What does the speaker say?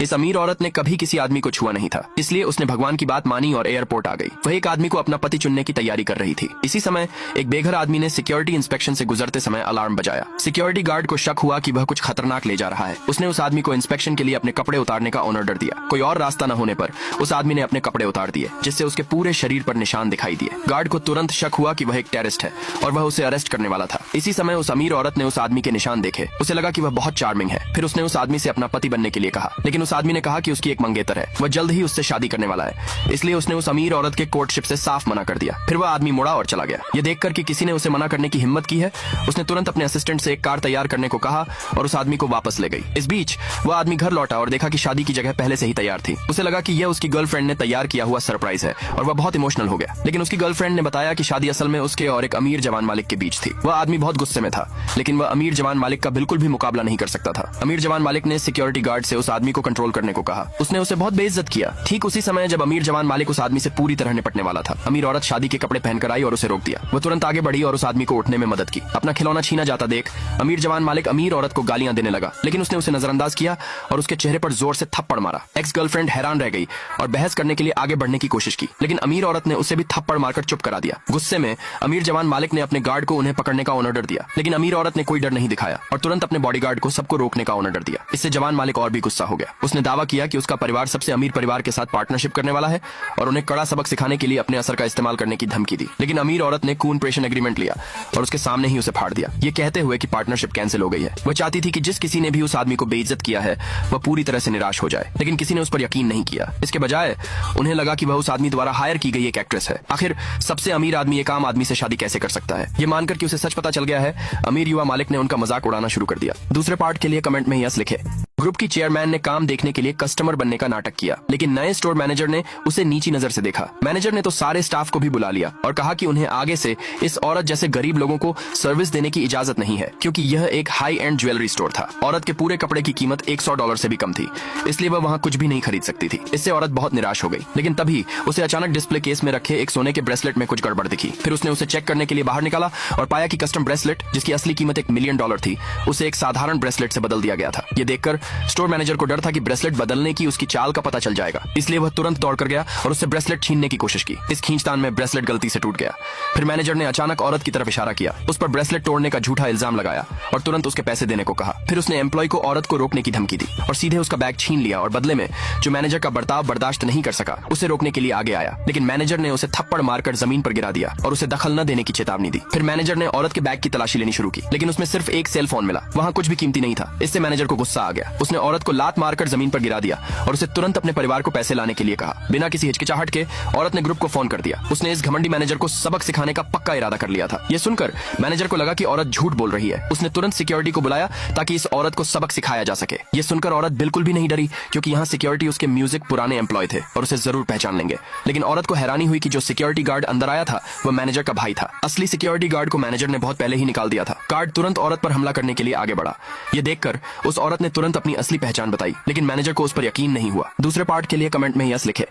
इस अमीर औरत ने कभी किसी आदमी को छुआ नहीं था, इसलिए उसने भगवान की बात मानी और एयरपोर्ट आ गई। वह एक आदमी को अपना पति चुनने की तैयारी कर रही थी। इसी समय एक बेघर आदमी ने सिक्योरिटी इंस्पेक्शन से गुजरते समय अलार्म बजाया। सिक्योरिटी गार्ड को शक हुआ कि वह कुछ खतरनाक ले जा रहा है। उसने उस आदमी को इंस्पेक्शन के लिए अपने कपड़े उतारने का ऑर्डर दिया। कोई और रास्ता न होने पर उस आदमी ने अपने कपड़े उतार दिए, जिससे उसके पूरे शरीर पर निशान दिखाई दिए। गार्ड को तुरंत शक हुआ कि वह एक टेररिस्ट है और वह उसे अरेस्ट करने वाला था। इसी समय उस अमीर औरत ने उस आदमी के निशान देखे। उसे लगा कि वह बहुत चार्मिंग है। फिर उसने उस आदमी से अपना पति बनने के लिए कहा, लेकिन उस आदमी ने कहा कि उसकी एक मंगेतर है, वह जल्द ही उससे शादी करने वाला है। इसलिए उसने उस अमीर औरत के कोर्टशिप से साफ मना कर दिया। फिर वह आदमी मुड़ा और चला गया। यह देखकर कि किसी ने उसे मना करने की हिम्मत की है, उसने तुरंत अपने असिस्टेंट से एक कार तैयार करने को कहा और उस आदमी को वापस ले गई। इस बीच वह आदमी घर लौटा और देखा कि शादी की जगह पहले से ही तैयार थी। उसे लगा कि यह उसकी गर्लफ्रेंड ने तैयार किया हुआ सरप्राइज है और वह बहुत इमोशनल हो गया। लेकिन उसकी गर्लफ्रेंड ने बताया कि शादी असल में उसके और एक अमीर जवान मालिक के बीच थी। वह आदमी बहुत गुस्से में था, लेकिन वह अमीर जवान मालिक का बिल्कुल भी मुकाबला नहीं कर सकता था। अमीर जवान मालिक ने सिक्योरिटी गार्ड से उस आदमी को कंट्रोल करने को कहा। उसने उसे बहुत बेइज्जत किया। ठीक उसी समय जब अमीर जवान मालिक उस आदमी से पूरी तरह निपटने वाला था, अमीर औरत शादी के कपड़े पहनकर आई और उसे रोक दिया। वह तुरंत आगे बढ़ी और उस आदमी को उठने में मदद की। अपना खिलौना छीना जाता देख अमीर जवान मालिक अमीर औरत को गालियां देने लगा, लेकिन उसने उसे नजरअंदाज किया और उसके चेहरे पर जोर से थप्पड़ मारा। एक्स गर्लफ्रेंड हैरान रह गई और बहस करने के लिए आगे बढ़ने की कोशिश की, लेकिन अमीर औरत ने उसे भी थप्पड़ मारकर चुप करा दिया। गुस्से में अमीर जवान मालिक ने अपने गार्ड को उन्हें पकड़ने का ऑर्डर दिया, लेकिन अमीर औरत ने कोई डर नहीं दिखाया और तुरंत अपने बॉडीगार्ड को सबको रोकने का ऑर्डर दिया। इससे जवान मालिक और भी गुस्सा हो गया। उसने दावा किया कि उसका परिवार सबसे अमीर परिवार के साथ पार्टनरशिप करने वाला है और उन्हें कड़ा सबक सिखाने के लिए अपने असर का इस्तेमाल करने की धमकी दी। लेकिन अमीर औरत ने कूनप्रेशन एग्रीमेंट लिया और उसके सामने ही उसे फाड़ दिया, ये कहते हुए कि पार्टनरशिप कैंसिल हो गई है। वह चाहती थी कि जिस किसी ने भी उस आदमी को बेइज्जत किया है वह पूरी तरह से निराश हो जाए, लेकिन किसी ने उस पर यकीन नहीं किया। इसके बजाय उन्हें लगा कि वह उस आदमी द्वारा हायर की गई एक एक्ट्रेस है। आखिर सबसे अमीर आदमी एक आम आदमी से शादी कैसे कर सकता है? ये मानकर कि उसे सच पता चल गया है, अमीर युवा मालिक ने उनका मजाक उड़ाना शुरू कर दिया। दूसरे पार्ट के लिए कमेंट में यस लिखे। ग्रुप की चेयरमैन ने काम देखने के लिए कस्टमर बनने का नाटक किया, लेकिन नए स्टोर मैनेजर ने उसे नीची नजर से देखा। मैनेजर ने तो सारे स्टाफ को भी बुला लिया और कहा कि उन्हें आगे से इस औरत जैसे गरीब लोगों को सर्विस देने की इजाजत नहीं है, क्योंकि यह एक हाई एंड ज्वेलरी स्टोर था। औरत के पूरे कपड़े की कीमत $100 से भी कम थी, इसलिए वह वहाँ कुछ भी नहीं खरीद सकती थी। इससे औरत बहुत निराश हो गई, लेकिन तभी उसे अचानक डिस्प्ले केस में रखे एक सोने के ब्रेसलेट में कुछ गड़बड़ दिखी। फिर उसने उसे चेक करने के लिए बाहर निकाला और पाया कि कस्टम ब्रेसलेट, जिसकी असली कीमत $1 मिलियन थी, उसे एक साधारण ब्रेसलेट से बदल दिया गया था। ये देखकर स्टोर मैनेजर को डर था कि ब्रेसलेट बदलने की उसकी चाल का पता चल जाएगा, इसलिए वह तुरंत दौड़ कर गया और उससे ब्रेसलेट छीनने की कोशिश की। इस खींचतान में ब्रेसलेट गलती से टूट गया। फिर मैनेजर ने अचानक औरत की तरफ इशारा किया, उस पर ब्रेसलेट तोड़ने का झूठा इल्जाम लगाया और तुरंत उसके पैसे देने को कहा। फिर उसने एम्प्लॉय को औरत को रोकने की धमकी दी और सीधे उसका बैग छीन लिया और बदले में जो मैनेजर का बर्ताव बर्दाश्त नहीं कर सका उसे रोकने के लिए आगे आया, लेकिन मैनेजर ने उसे थप्पड़ मारकर जमीन पर गिरा दिया और उसे दखल न देने की चेतावनी दी। फिर मैनेजर ने औरत के बैग की तलाशी लेनी शुरू की, लेकिन उसमें सिर्फ एक सेल फोन मिला, वहाँ कुछ भी कीमती नहीं था। इससे मैनेजर को गुस्सा आ गया। उसने औरत को लात मारकर जमीन पर गिरा दिया और उसे तुरंत अपने परिवार को पैसे लाने के लिए कहा। बिना किसी हिचकिचाहट के औरत ने ग्रुप को फोन कर दिया। उसने इस घमंडी मैनेजर को सबक सिखाने का पक्का इरादा कर लिया था। यह सुनकर मैनेजर को लगा कि औरत झूठ बोल रही है। उसने तुरंत सिक्योरिटी को बुलाया ताकि इस औरत को सबक सिखाया जा सके। यह सुनकर औरत बिल्कुल भी नहीं डरी, क्योंकि यहाँ सिक्योरिटी उसके म्यूजिक पुराने एम्प्लॉय थे और उसे जरूर पहचान लेंगे। लेकिन औरत को हैरानी हुई कि जो सिक्योरिटी गार्ड अंदर आया था वह मैनेजर का भाई था। असली सिक्योरिटी गार्ड को मैनेजर ने बहुत पहले ही निकाल दिया था। गार्ड तुरंत औरत पर हमला करने के लिए आगे बढ़ा। यह देखकर उस औरत ने तुरंत अपनी असली पहचान बताई, लेकिन मैनेजर को उस पर यकीन नहीं हुआ। दूसरे पार्ट के लिए कमेंट में यस लिखे।